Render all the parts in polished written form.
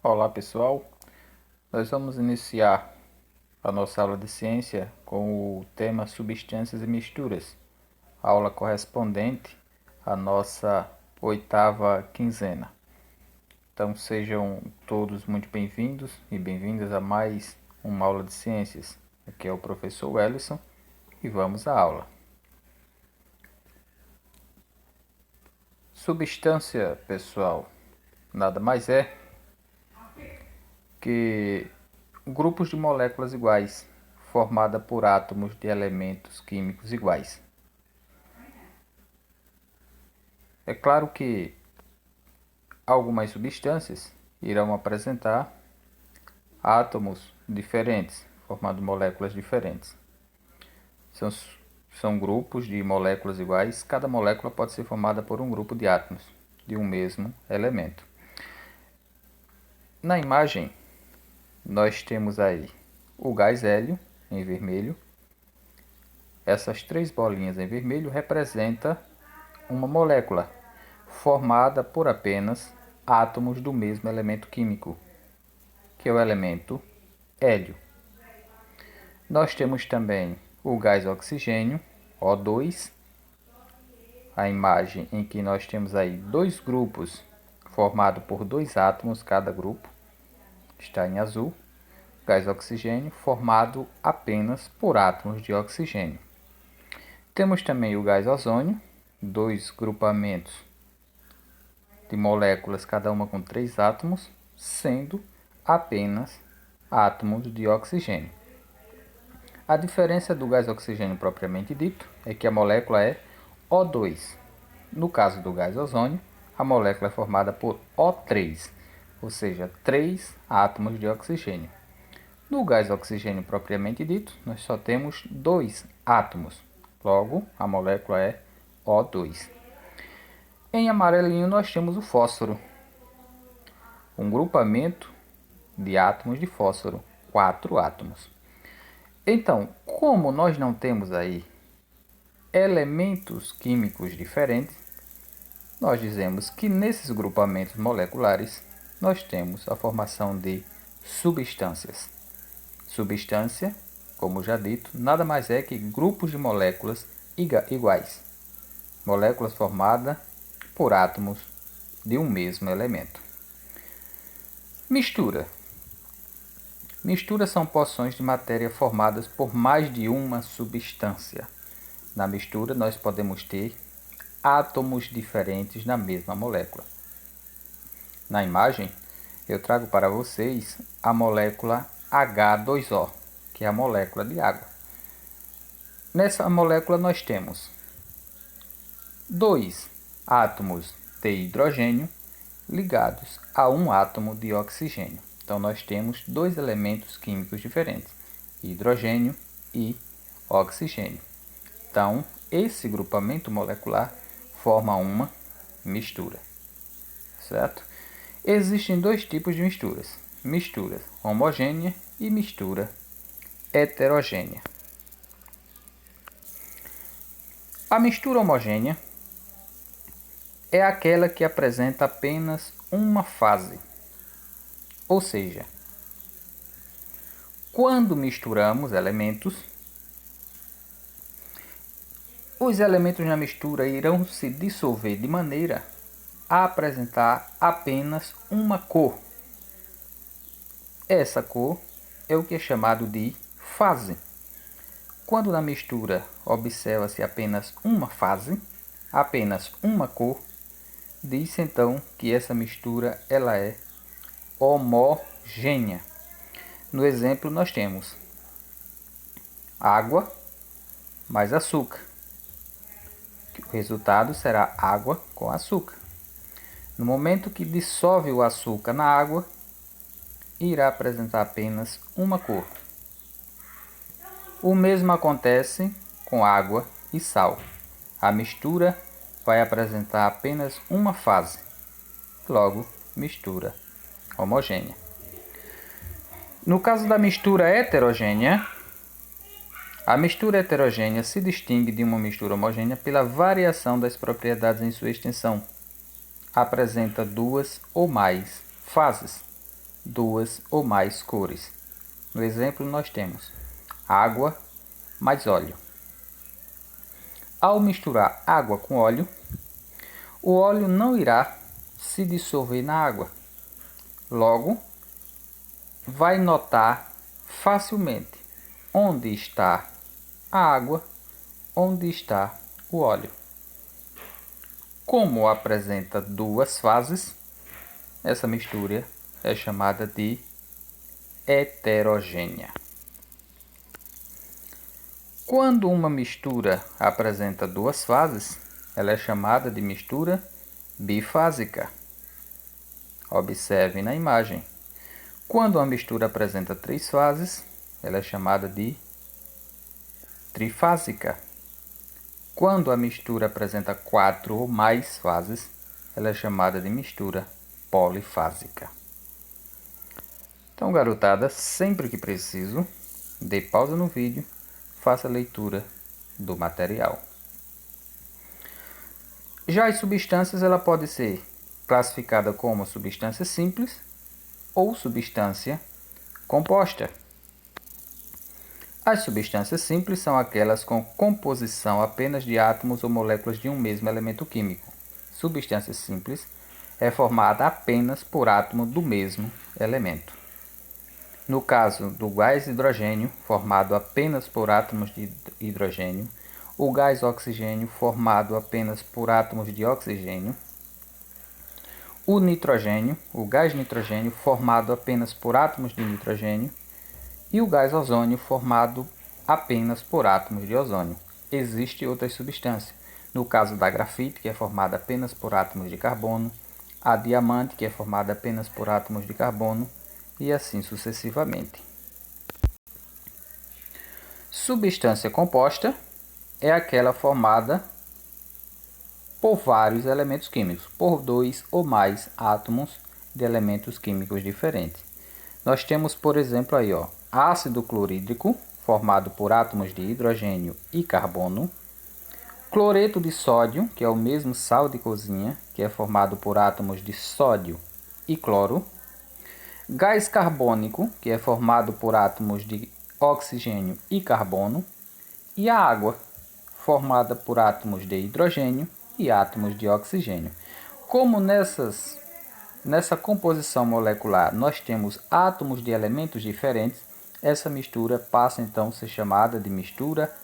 Olá pessoal, nós vamos iniciar a nossa aula de ciência com o tema substâncias e misturas, aula correspondente à nossa oitava quinzena. Então sejam todos muito bem-vindos e bem-vindas a mais uma aula de ciências. Aqui é o professor Wellison e vamos à aula. Substância, pessoal, nada mais é que grupos de moléculas iguais, formada por átomos de elementos químicos iguais. É claro que algumas substâncias irão apresentar átomos diferentes, formando moléculas diferentes. São grupos de moléculas iguais, cada molécula pode ser formada por um grupo de átomos de um mesmo elemento. Na imagem, nós temos aí o gás hélio em vermelho. Essas três bolinhas em vermelho representam uma molécula formada por apenas átomos do mesmo elemento químico, que é o elemento hélio. Nós temos também o gás oxigênio, O2, a imagem em que nós temos aí dois grupos formados por dois átomos, cada grupo está em azul. Gás oxigênio formado apenas por átomos de oxigênio. Temos também o gás ozônio, dois grupamentos de moléculas, cada uma com 3 átomos, sendo apenas átomos de oxigênio. A diferença do gás oxigênio propriamente dito é que a molécula é O2. No caso do gás ozônio, a molécula é formada por O3, ou seja, 3 átomos de oxigênio. No gás oxigênio propriamente dito, nós só temos 2 átomos, logo a molécula é O2. Em amarelinho nós temos o fósforo, um grupamento de átomos de fósforo, 4 átomos. Então, como nós não temos aí elementos químicos diferentes, nós dizemos que nesses grupamentos moleculares nós temos a formação de substâncias. Substância, como já dito, nada mais é que grupos de moléculas iguais. Moléculas formadas por átomos de um mesmo elemento. Mistura. Misturas são porções de matéria formadas por mais de uma substância. Na mistura, nós podemos ter átomos diferentes na mesma molécula. Na imagem, eu trago para vocês a molécula H2O, que é a molécula de água. Nessa molécula nós temos 2 átomos de hidrogênio ligados a um átomo de oxigênio. Então nós temos dois elementos químicos diferentes, hidrogênio e oxigênio. Então esse grupamento molecular forma uma mistura, certo? Existem dois tipos de misturas: mistura homogênea e mistura heterogênea. A mistura homogênea é aquela que apresenta apenas uma fase. Ou seja, quando misturamos elementos, os elementos na mistura irão se dissolver de maneira a apresentar apenas uma cor. Essa cor é o que é chamado de fase. Quando na mistura observa-se apenas uma fase, apenas uma cor, diz-se então que essa mistura ela é homogênea. No exemplo nós temos água mais açúcar. O resultado será água com açúcar. No momento que dissolve o açúcar na água, irá apresentar apenas uma cor. O mesmo acontece com água e sal. A mistura vai apresentar apenas uma fase, logo mistura homogênea. No caso da mistura heterogênea, a mistura heterogênea se distingue de uma mistura homogênea pela variação das propriedades em sua extensão. Apresenta duas ou mais fases. duas ou mais cores. No exemplo, nós temos água mais óleo. Ao misturar água com óleo, o óleo não irá se dissolver na água. Logo, vai notar facilmente onde está a água, onde está o óleo. Como apresenta duas fases, essa mistura é chamada de heterogênea. Quando uma mistura apresenta duas fases, ela é chamada de mistura bifásica. Observe na imagem. Quando uma mistura apresenta três fases, ela é chamada de trifásica. Quando a mistura apresenta quatro ou mais fases, ela é chamada de mistura polifásica. Então, garotada, sempre que preciso, dê pausa no vídeo, faça a leitura do material. Já as substâncias, ela pode ser classificada como substância simples ou substância composta. As substâncias simples são aquelas com composição apenas de átomos ou moléculas de um mesmo elemento químico. Substância simples é formada apenas por átomo do mesmo elemento. No caso do gás hidrogênio, formado apenas por átomos de hidrogênio, o gás oxigênio, formado apenas por átomos de oxigênio, o nitrogênio, o gás nitrogênio, formado apenas por átomos de nitrogênio, e o gás ozônio, formado apenas por átomos de ozônio. Existem outras substâncias. No caso da grafite, que é formada apenas por átomos de carbono, a diamante, que é formada apenas por átomos de carbono, e assim sucessivamente. Substância composta é aquela formada por vários elementos químicos, por dois ou mais átomos de elementos químicos diferentes. Nós temos, por exemplo, aí, ácido clorídrico, formado por átomos de hidrogênio e carbono, cloreto de sódio, que é o mesmo sal de cozinha, que é formado por átomos de sódio e cloro, gás carbônico, que é formado por átomos de oxigênio e carbono, e a água, formada por átomos de hidrogênio e átomos de oxigênio. Como nessa composição molecular nós temos átomos de elementos diferentes, essa mistura passa então a ser chamada de mistura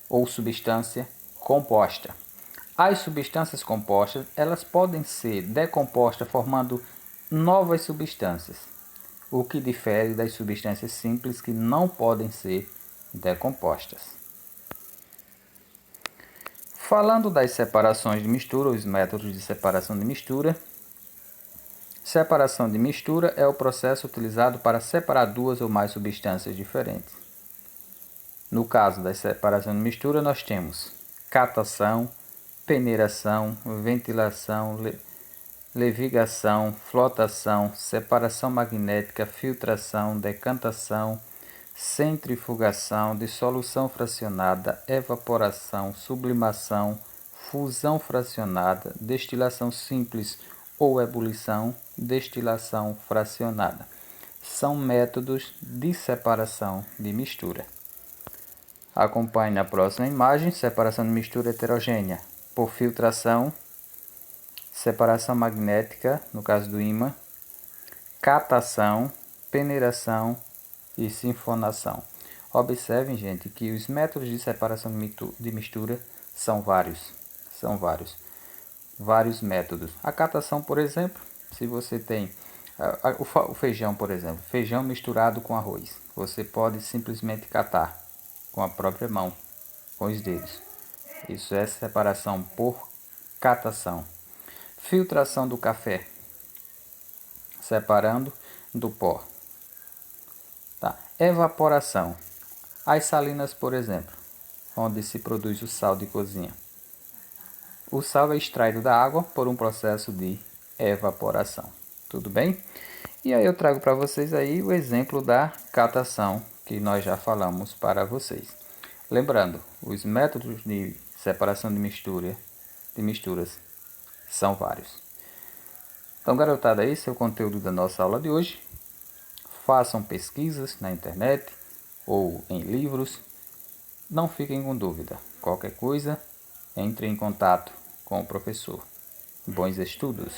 ou substância composta. As substâncias compostas, elas podem ser decompostas formando novas substâncias, o que difere das substâncias simples que não podem ser decompostas. Falando das separações de mistura, os métodos de separação de mistura. Separação de mistura é o processo utilizado para separar duas ou mais substâncias diferentes. No caso da separação de mistura, nós temos catação, peneiração, ventilação, levigação, flotação, separação magnética, filtração, decantação, centrifugação, dissolução fracionada, evaporação, sublimação, fusão fracionada, destilação simples ou ebulição, destilação fracionada. São métodos de separação de mistura. Acompanhe na próxima imagem, separação de mistura heterogênea por filtração, separação magnética, no caso do ímã, catação, peneiração e sinfonação. Observem, gente, que os métodos de separação de mistura são vários. Vários métodos. A catação, por exemplo, se você tem o feijão, por exemplo, feijão misturado com arroz, você pode simplesmente catar com a própria mão, com os dedos. Isso é separação por catação. Filtração do café, separando do pó. Tá. Evaporação. As salinas, por exemplo, onde se produz o sal de cozinha. O sal é extraído da água por um processo de evaporação. Tudo bem? E aí eu trago para vocês aí o exemplo da catação que nós já falamos para vocês. Lembrando, os métodos de separação de misturas são vários. Então, garotada, esse é o conteúdo da nossa aula de hoje. Façam pesquisas na internet ou em livros. Não fiquem com dúvida. Qualquer coisa, entre em contato com o professor. Bons estudos!